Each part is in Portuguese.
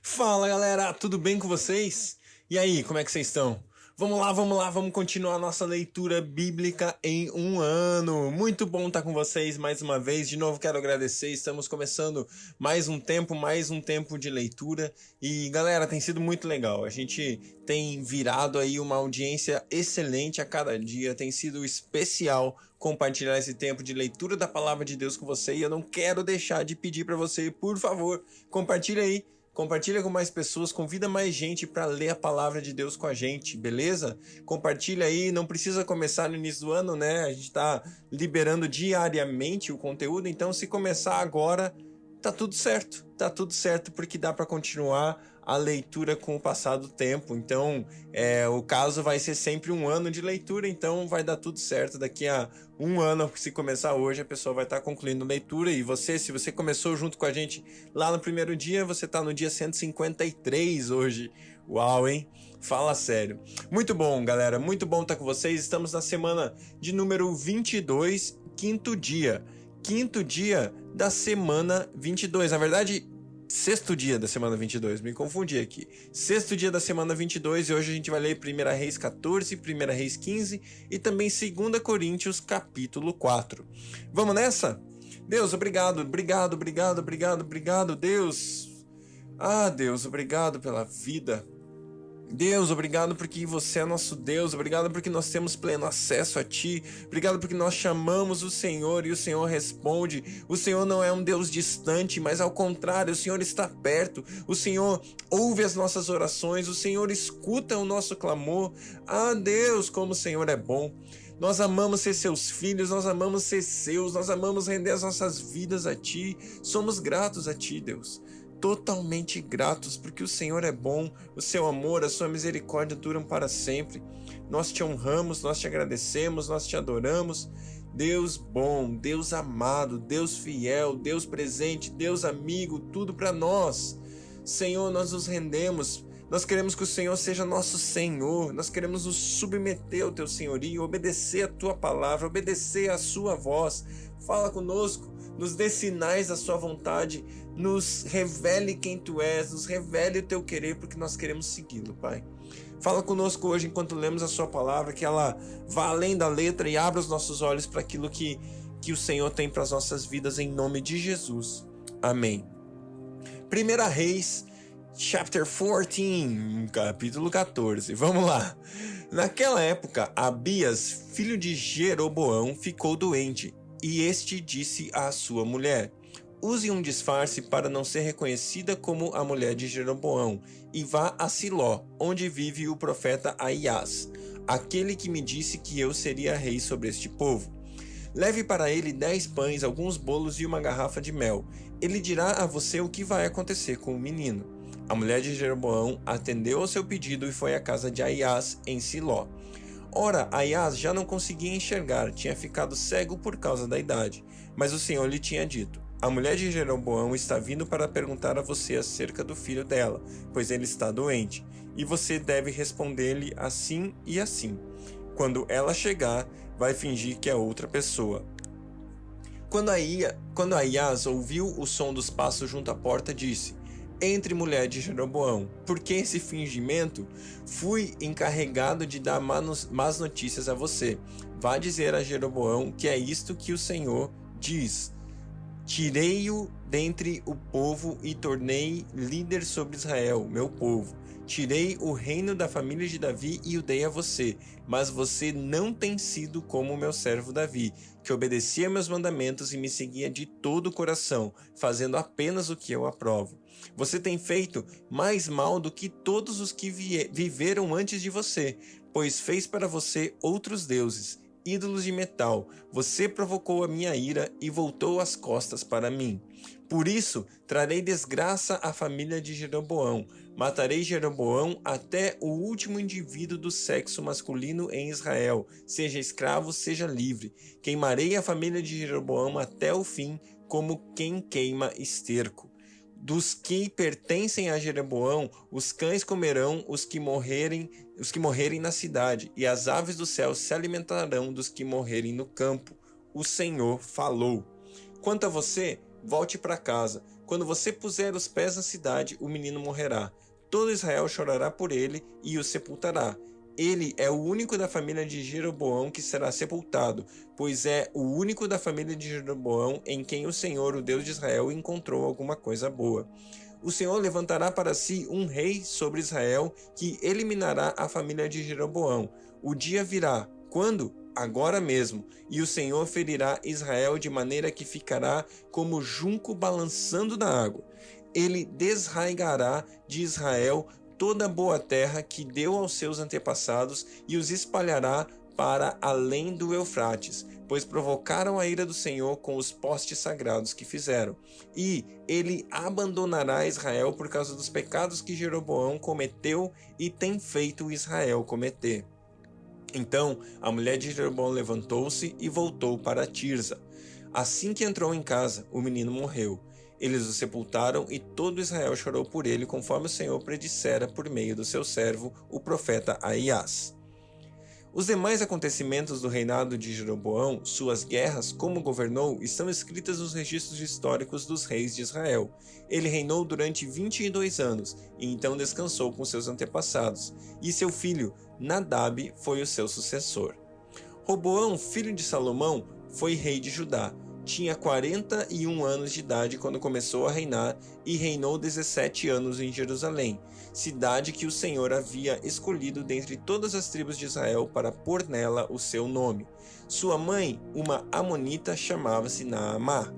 Fala galera, tudo bem com vocês? E aí, como é que vocês estão? Vamos continuar nossa leitura bíblica em um ano. Muito bom estar com vocês mais uma vez. De novo quero agradecer, estamos começando mais um tempo de leitura. E galera, tem sido muito legal. A gente tem virado aí uma audiência excelente a cada dia. Tem sido especial compartilhar esse tempo de leitura da palavra de Deus com você. E eu não quero deixar de pedir para você, por favor, compartilha aí. Compartilha com mais pessoas, convida mais gente para ler a palavra de Deus com a gente, beleza? Compartilha aí, não precisa começar no início do ano, né? A gente está liberando diariamente o conteúdo, então se começar agora, tá tudo certo porque dá para continuar a leitura com o passar do tempo. Então, o caso vai ser sempre um ano de leitura, então vai dar tudo certo. Daqui a um ano, se começar hoje, a pessoa vai estar concluindo a leitura. E você, se você começou junto com a gente lá no primeiro dia, você está no dia 153 hoje. Uau, hein? Fala sério. Muito bom, galera. Muito bom estar com vocês. Estamos na semana de número 22, quinto dia. Quinto dia da semana 22. Na verdade, sexto dia da semana 22, me confundi aqui. Sexto dia da semana 22 e hoje a gente vai ler 1 Reis 14, 1 Reis 15 e também 2 Coríntios capítulo 4. Vamos nessa? Deus, obrigado, Deus. Deus, obrigado pela vida. Deus, obrigado porque você é nosso Deus, obrigado porque nós temos pleno acesso a Ti, obrigado porque nós chamamos o Senhor e o Senhor responde. O Senhor não é um Deus distante, mas ao contrário, o Senhor está perto, o Senhor ouve as nossas orações, o Senhor escuta o nosso clamor. Deus, como o Senhor é bom. Nós amamos ser seus filhos, nós amamos ser seus, nós amamos render as nossas vidas a Ti, somos gratos a Ti, Deus. Totalmente gratos, porque o Senhor é bom, o seu amor, a sua misericórdia duram para sempre. Nós te honramos, nós te agradecemos, nós te adoramos. Deus bom, Deus amado, Deus fiel, Deus presente, Deus amigo, tudo para nós. Senhor, nós nos rendemos. Nós queremos que o Senhor seja nosso Senhor, nós queremos nos submeter ao teu senhorio, obedecer a tua palavra, obedecer a sua voz. Fala conosco, nos dê sinais da sua vontade, nos revele quem tu és, nos revele o teu querer, porque nós queremos segui-lo, Pai. Fala conosco hoje enquanto lemos a sua palavra, que ela vá além da letra e abra os nossos olhos para aquilo que o Senhor tem para as nossas vidas, em nome de Jesus. Amém. 1 Reis Chapter 14, capítulo 14, vamos lá. Naquela época, Abias, filho de Jeroboão, ficou doente, e este disse à sua mulher: use um disfarce para não ser reconhecida como a mulher de Jeroboão, e vá a Siló, onde vive o profeta Aias, aquele que me disse que eu seria rei sobre este povo. Leve para ele 10 pães, alguns bolos e uma garrafa de mel. Ele dirá a você o que vai acontecer com o menino. A mulher de Jeroboão atendeu ao seu pedido e foi à casa de Aias em Siló. Ora, Aias já não conseguia enxergar, tinha ficado cego por causa da idade. Mas o Senhor lhe tinha dito: a mulher de Jeroboão está vindo para perguntar a você acerca do filho dela, pois ele está doente, e você deve responder-lhe assim e assim. Quando ela chegar, vai fingir que é outra pessoa. Quando Aias ouviu o som dos passos junto à porta, disse: entre, mulher de Jeroboão, por que esse fingimento? Fui encarregado de dar más notícias a você. Vá dizer a Jeroboão que é isto que o Senhor diz: tirei-o dentre o povo e tornei líder sobre Israel, meu povo. Tirei o reino da família de Davi e o dei a você, mas você não tem sido como o meu servo Davi, que obedecia meus mandamentos e me seguia de todo o coração, fazendo apenas o que eu aprovo. Você tem feito mais mal do que todos os que viveram antes de você, pois fez para você outros deuses, ídolos de metal. Você provocou a minha ira e voltou as costas para mim. Por isso, trarei desgraça à família de Jeroboão. Matarei Jeroboão até o último indivíduo do sexo masculino em Israel, seja escravo, seja livre. Queimarei a família de Jeroboão até o fim, como quem queima esterco. Dos que pertencem a Jeroboão, os cães comerão os que morrerem na cidade, e as aves do céu se alimentarão dos que morrerem no campo. O Senhor falou. Quanto a você, volte para casa. Quando você puser os pés na cidade, o menino morrerá. Todo Israel chorará por ele e o sepultará. Ele é o único da família de Jeroboão que será sepultado, pois é o único da família de Jeroboão em quem o Senhor, o Deus de Israel, encontrou alguma coisa boa. O Senhor levantará para si um rei sobre Israel que eliminará a família de Jeroboão. O dia virá. Quando? Agora mesmo. E o Senhor ferirá Israel de maneira que ficará como junco balançando na água. Ele desraigará de Israel toda a boa terra que deu aos seus antepassados e os espalhará para além do Eufrates, pois provocaram a ira do Senhor com os postes sagrados que fizeram. E ele abandonará Israel por causa dos pecados que Jeroboão cometeu e tem feito Israel cometer. Então a mulher de Jeroboão levantou-se e voltou para Tirza. Assim que entrou em casa, o menino morreu. Eles o sepultaram e todo Israel chorou por ele, conforme o Senhor predissera por meio do seu servo, o profeta Ahias. Os demais acontecimentos do reinado de Jeroboão, suas guerras, como governou, estão escritas nos registros históricos dos reis de Israel. Ele reinou durante 22 anos e então descansou com seus antepassados, e seu filho Nadab foi o seu sucessor. Roboão, filho de Salomão, foi rei de Judá. Tinha 41 anos de idade quando começou a reinar e reinou 17 anos em Jerusalém, cidade que o Senhor havia escolhido dentre todas as tribos de Israel para pôr nela o seu nome. Sua mãe, uma amonita, chamava-se Naamá.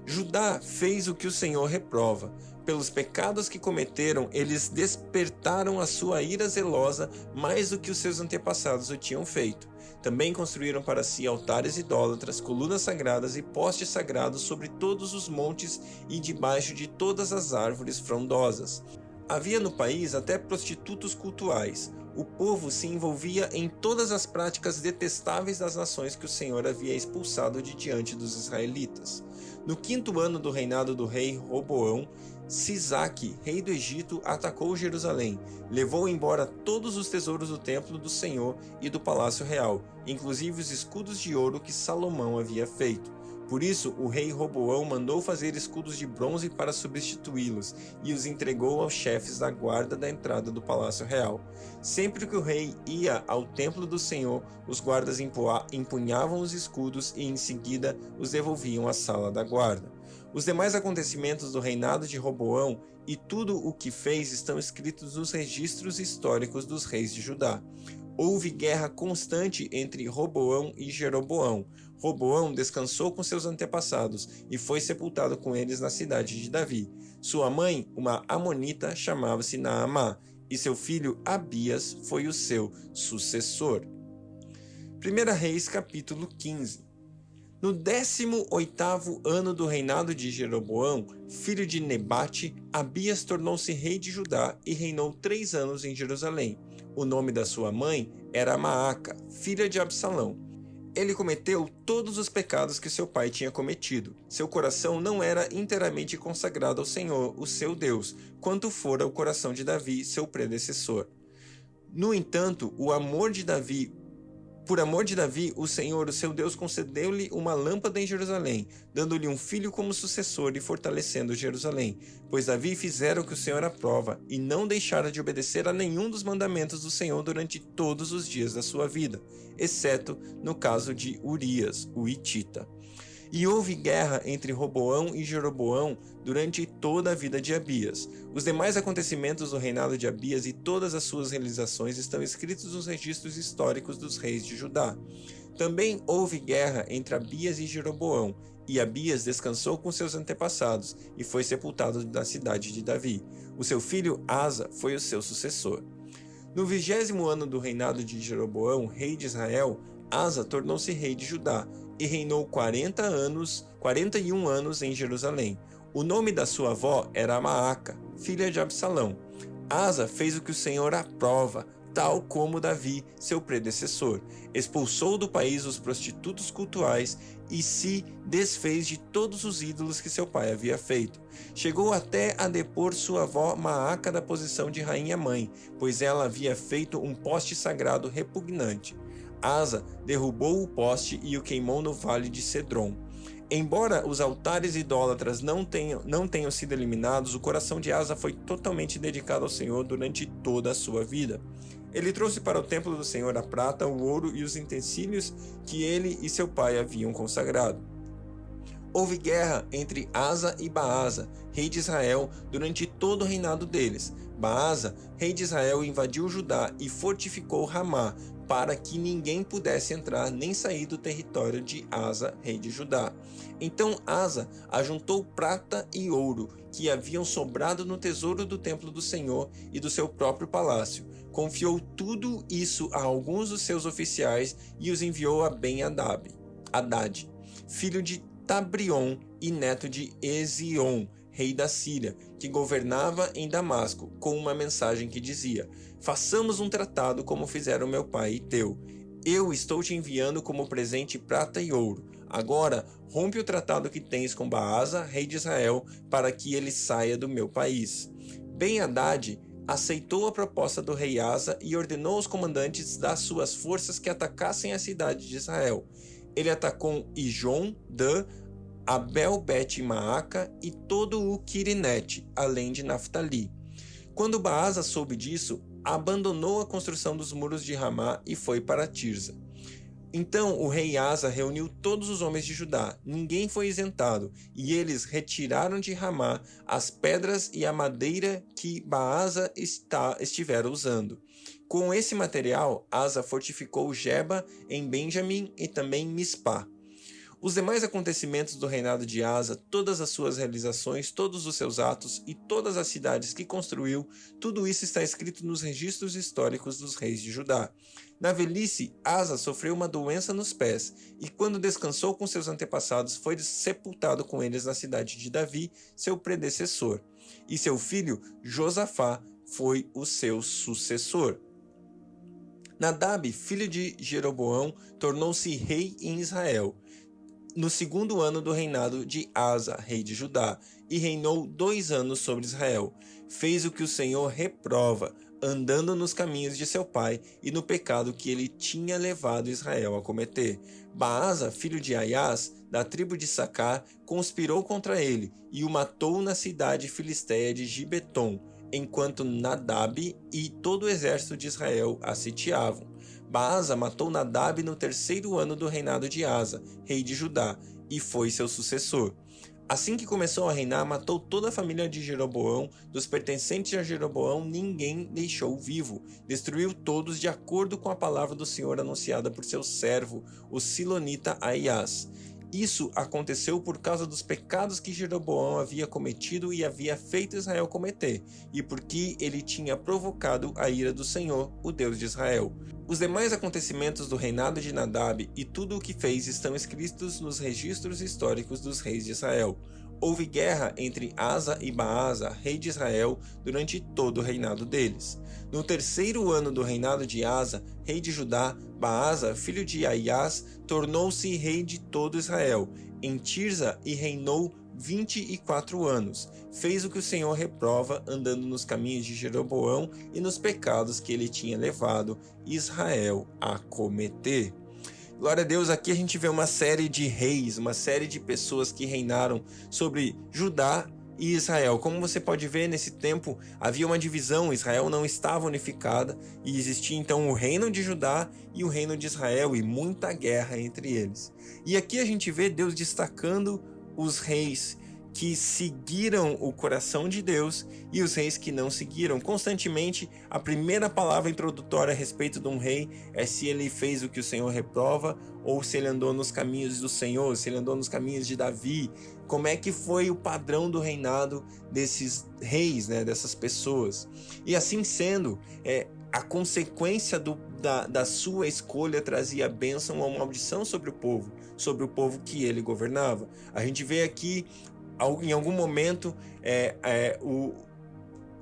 Judá fez o que o Senhor reprova. Pelos pecados que cometeram, eles despertaram a sua ira zelosa mais do que os seus antepassados o tinham feito. Também construíram para si altares idólatras, colunas sagradas e postes sagrados sobre todos os montes e debaixo de todas as árvores frondosas. Havia no país até prostitutos cultuais. O povo se envolvia em todas as práticas detestáveis das nações que o Senhor havia expulsado de diante dos israelitas. No 5º ano do reinado do rei Roboão, Sisaque, rei do Egito, atacou Jerusalém, levou embora todos os tesouros do templo do Senhor e do palácio real, inclusive os escudos de ouro que Salomão havia feito. Por isso, o rei Roboão mandou fazer escudos de bronze para substituí-los e os entregou aos chefes da guarda da entrada do palácio real. Sempre que o rei ia ao templo do Senhor, os guardas empunhavam os escudos e em seguida os devolviam à sala da guarda. Os demais acontecimentos do reinado de Roboão e tudo o que fez estão escritos nos registros históricos dos reis de Judá. Houve guerra constante entre Roboão e Jeroboão. Roboão descansou com seus antepassados e foi sepultado com eles na cidade de Davi. Sua mãe, uma amonita, chamava-se Naamá, e seu filho Abias foi o seu sucessor. 1 Reis capítulo 15. No 18º ano do reinado de Jeroboão, filho de Nebate, Abias tornou-se rei de Judá e reinou 3 anos em Jerusalém. O nome da sua mãe era Maaca, filha de Absalão. Ele cometeu todos os pecados que seu pai tinha cometido. Seu coração não era inteiramente consagrado ao Senhor, o seu Deus, quanto fora o coração de Davi, seu predecessor. No entanto, por amor de Davi, o Senhor, o seu Deus, concedeu-lhe uma lâmpada em Jerusalém, dando-lhe um filho como sucessor e fortalecendo Jerusalém. Pois Davi fizera o que o Senhor aprova, e não deixara de obedecer a nenhum dos mandamentos do Senhor durante todos os dias da sua vida, exceto no caso de Urias, o hitita. E houve guerra entre Roboão e Jeroboão durante toda a vida de Abias. Os demais acontecimentos do reinado de Abias e todas as suas realizações estão escritos nos registros históricos dos reis de Judá. Também houve guerra entre Abias e Jeroboão, e Abias descansou com seus antepassados e foi sepultado na cidade de Davi. O seu filho Asa foi o seu sucessor. No 20º ano do reinado de Jeroboão, rei de Israel, Asa tornou-se rei de Judá e reinou 41 anos em Jerusalém. O nome da sua avó era Maaca, filha de Absalão. Asa fez o que o Senhor aprova, tal como Davi, seu predecessor. Expulsou do país os prostitutos cultuais e se desfez de todos os ídolos que seu pai havia feito. Chegou até a depor sua avó Maaca da posição de rainha-mãe, pois ela havia feito um poste sagrado repugnante. Asa derrubou o poste e o queimou no vale de Cedron. Embora os altares idólatras não tenham sido eliminados, o coração de Asa foi totalmente dedicado ao Senhor durante toda a sua vida. Ele trouxe para o templo do Senhor a prata, o ouro e os utensílios que ele e seu pai haviam consagrado. Houve guerra entre Asa e Baasa, rei de Israel, durante todo o reinado deles. Baasa, rei de Israel, invadiu Judá e fortificou Ramá, para que ninguém pudesse entrar nem sair do território de Asa, rei de Judá. Então Asa ajuntou prata e ouro, que haviam sobrado no tesouro do templo do Senhor e do seu próprio palácio. Confiou tudo isso a alguns dos seus oficiais e os enviou a Ben-Hadad, filho de Tabrion e neto de Ezion, rei da Síria, que governava em Damasco, com uma mensagem que dizia: façamos um tratado como fizeram meu pai e teu. Eu estou te enviando como presente prata e ouro. Agora, rompe o tratado que tens com Baasa, rei de Israel, para que ele saia do meu país. Ben-Hadad aceitou a proposta do rei Asa e ordenou aos comandantes das suas forças que atacassem a cidade de Israel. Ele atacou Ijon, Dan, Abel-Bet-Maaca e todo o Quirinete, além de Naftali. Quando Baasa soube disso, abandonou a construção dos muros de Ramá e foi para Tirza. Então o rei Asa reuniu todos os homens de Judá, ninguém foi isentado, e eles retiraram de Ramá as pedras e a madeira que Baasa estivera usando. Com esse material, Asa fortificou Geba em Benjamim e também Mispá. Os demais acontecimentos do reinado de Asa, todas as suas realizações, todos os seus atos e todas as cidades que construiu, tudo isso está escrito nos registros históricos dos reis de Judá. Na velhice, Asa sofreu uma doença nos pés, e quando descansou com seus antepassados, foi sepultado com eles na cidade de Davi, seu predecessor. E seu filho, Josafá, foi o seu sucessor. Nadab, filho de Jeroboão, tornou-se rei em Israel no segundo ano do reinado de Asa, rei de Judá, e reinou 2 anos sobre Israel. Fez o que o Senhor reprova, andando nos caminhos de seu pai e no pecado que ele tinha levado Israel a cometer. Baasa, filho de Aias, da tribo de Sacar, conspirou contra ele e o matou na cidade filisteia de Gibeton, enquanto Nadab e todo o exército de Israel a sitiavam. Baasa matou Nadab no 3º ano do reinado de Asa, rei de Judá, e foi seu sucessor. Assim que começou a reinar, matou toda a família de Jeroboão, dos pertencentes a Jeroboão ninguém deixou vivo, destruiu todos de acordo com a palavra do Senhor anunciada por seu servo, o silonita Aias. Isso aconteceu por causa dos pecados que Jeroboão havia cometido e havia feito Israel cometer, e porque ele tinha provocado a ira do Senhor, o Deus de Israel. Os demais acontecimentos do reinado de Nadab e tudo o que fez estão escritos nos registros históricos dos reis de Israel. Houve guerra entre Asa e Baasa, rei de Israel, durante todo o reinado deles. No 3º ano do reinado de Asa, rei de Judá, Baasa, filho de Aias, tornou-se rei de todo Israel, em Tirza, e reinou 24 anos. Fez o que o Senhor reprova, andando nos caminhos de Jeroboão e nos pecados que ele tinha levado Israel a cometer. Glória a Deus, aqui a gente vê uma série de reis, uma série de pessoas que reinaram sobre Judá e Israel. Como você pode ver, nesse tempo havia uma divisão, Israel não estava unificada e existia então o reino de Judá e o reino de Israel e muita guerra entre eles. E aqui a gente vê Deus destacando os reis que seguiram o coração de Deus e os reis que não seguiram. Constantemente, a primeira palavra introdutória a respeito de um rei é se ele fez o que o Senhor reprova ou se ele andou nos caminhos do Senhor, se ele andou nos caminhos de Davi. Como é que foi o padrão do reinado desses reis, dessas pessoas? E assim sendo, a consequência da sua escolha trazia bênção ou maldição sobre o povo que ele governava. A gente vê aqui, em algum momento,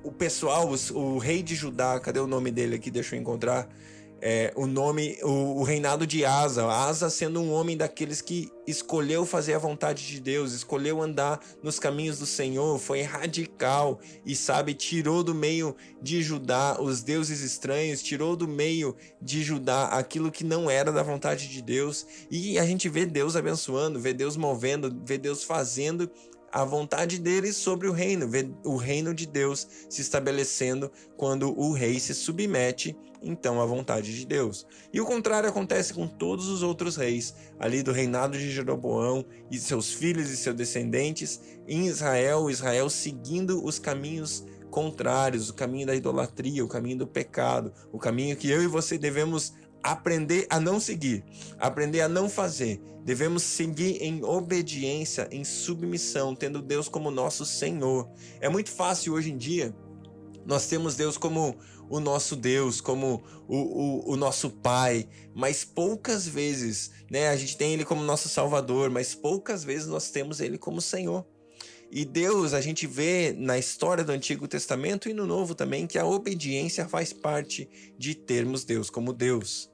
o pessoal, o rei de Judá, cadê o nome dele aqui? Deixa eu encontrar. o reinado de Asa. Asa sendo um homem daqueles que escolheu fazer a vontade de Deus, escolheu andar nos caminhos do Senhor, foi radical e, tirou do meio de Judá os deuses estranhos, tirou do meio de Judá aquilo que não era da vontade de Deus. E a gente vê Deus abençoando, vê Deus movendo, vê Deus fazendo a vontade dele sobre o reino, vê o reino de Deus se estabelecendo quando o rei se submete então à vontade de Deus. E o contrário acontece com todos os outros reis, ali do reinado de Jeroboão e seus filhos e seus descendentes em Israel, Israel seguindo os caminhos contrários, o caminho da idolatria, o caminho do pecado, o caminho que eu e você devemos aprender a não seguir, aprender a não fazer. Devemos seguir em obediência, em submissão, tendo Deus como nosso Senhor. É muito fácil hoje em dia nós temos Deus como o nosso Deus, como o nosso Pai, mas poucas vezes, a gente tem Ele como nosso Salvador, mas poucas vezes nós temos Ele como Senhor. E Deus, a gente vê na história do Antigo Testamento e no Novo também, que a obediência faz parte de termos Deus como Deus.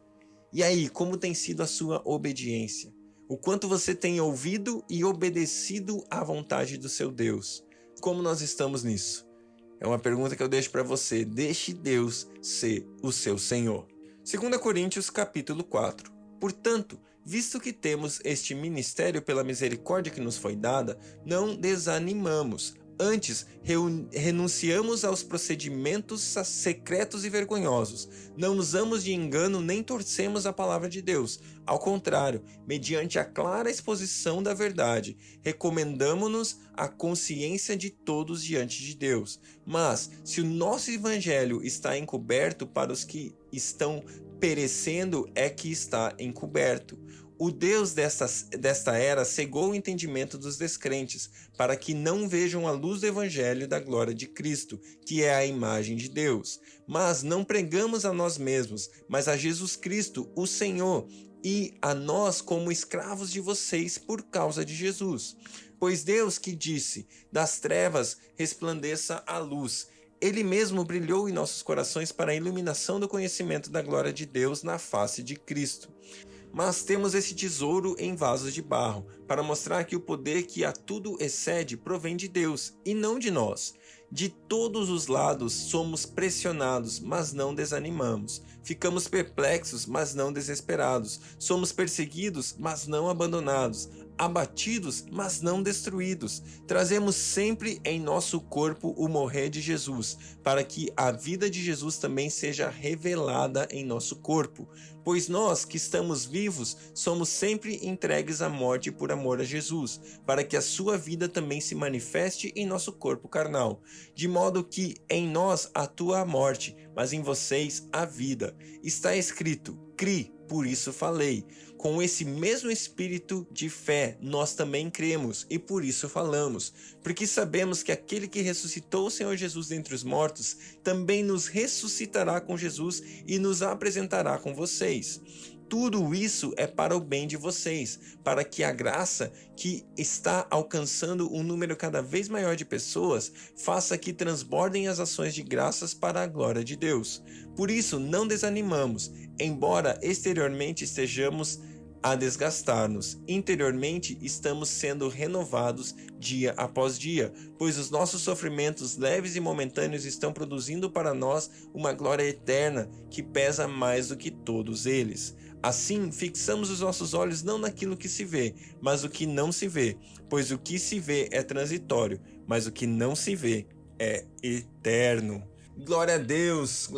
E aí, como tem sido a sua obediência? O quanto você tem ouvido e obedecido à vontade do seu Deus? Como nós estamos nisso? É uma pergunta que eu deixo para você. Deixe Deus ser o seu Senhor. 2 Coríntios capítulo 4. Portanto, visto que temos este ministério pela misericórdia que nos foi dada, não desanimamos. Antes, renunciamos aos procedimentos secretos e vergonhosos. Não usamos de engano nem torcemos a palavra de Deus. Ao contrário, mediante a clara exposição da verdade, recomendamo-nos à consciência de todos diante de Deus. Mas, se o nosso evangelho está encoberto, para os que estão perecendo é que está encoberto. O Deus desta era cegou o entendimento dos descrentes, para que não vejam a luz do Evangelho da glória de Cristo, que é a imagem de Deus. Mas não pregamos a nós mesmos, mas a Jesus Cristo, o Senhor, e a nós como escravos de vocês por causa de Jesus. Pois Deus que disse, das trevas resplandeça a luz, Ele mesmo brilhou em nossos corações para a iluminação do conhecimento da glória de Deus na face de Cristo. Mas temos esse tesouro em vasos de barro, para mostrar que o poder que a tudo excede provém de Deus, e não de nós. De todos os lados somos pressionados, mas não desanimamos. Ficamos perplexos, mas não desesperados. Somos perseguidos, mas não abandonados. Abatidos, mas não destruídos. Trazemos sempre em nosso corpo o morrer de Jesus, para que a vida de Jesus também seja revelada em nosso corpo. Pois nós que estamos vivos, somos sempre entregues à morte por amor a Jesus, para que a sua vida também se manifeste em nosso corpo carnal. De modo que em nós atua a morte, mas em vocês a vida. Está escrito, cri, por isso falei. Com esse mesmo espírito de fé, nós também cremos e por isso falamos, porque sabemos que aquele que ressuscitou o Senhor Jesus dentre os mortos, também nos ressuscitará com Jesus e nos apresentará com vocês. Tudo isso é para o bem de vocês, para que a graça que está alcançando um número cada vez maior de pessoas faça que transbordem as ações de graças para a glória de Deus. Por isso, não desanimamos, embora exteriormente estejamos a desgastar-nos. Interiormente estamos sendo renovados dia após dia, pois os nossos sofrimentos leves e momentâneos estão produzindo para nós uma glória eterna que pesa mais do que todos eles. Assim, fixamos os nossos olhos não naquilo que se vê, mas o que não se vê, pois o que se vê é transitório, mas o que não se vê é eterno. Glória a Deus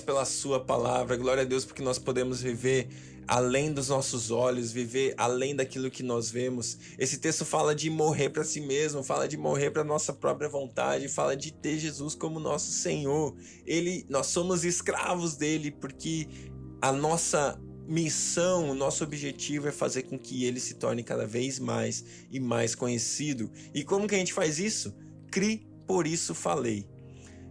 pela sua palavra, glória a Deus porque nós podemos viver além dos nossos olhos, viver além daquilo que nós vemos. Esse texto fala de morrer para si mesmo, fala de morrer para nossa própria vontade, fala de ter Jesus como nosso Senhor. Nós somos escravos dele porque a nossa missão, o nosso objetivo é fazer com que ele se torne cada vez mais e mais conhecido. E como que a gente faz isso? Cri, por isso falei.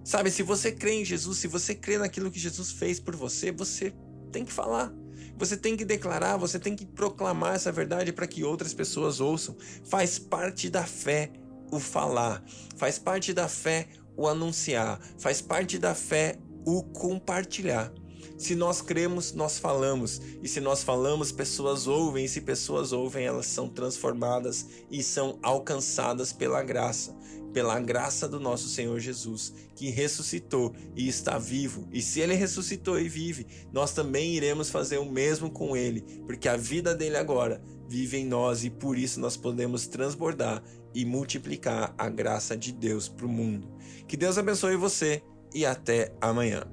Sabe, se você crê em Jesus, se você crê naquilo que Jesus fez por você, você tem que falar. Você tem que declarar, você tem que proclamar essa verdade para que outras pessoas ouçam. Faz parte da fé o falar, faz parte da fé o anunciar, faz parte da fé o compartilhar. Se nós cremos, nós falamos. E se nós falamos, pessoas ouvem. E se pessoas ouvem, elas são transformadas e são alcançadas pela graça do nosso Senhor Jesus, que ressuscitou e está vivo. E se ele ressuscitou e vive, nós também iremos fazer o mesmo com ele, porque a vida dele agora vive em nós e por isso nós podemos transbordar e multiplicar a graça de Deus para o mundo. Que Deus abençoe você e até amanhã.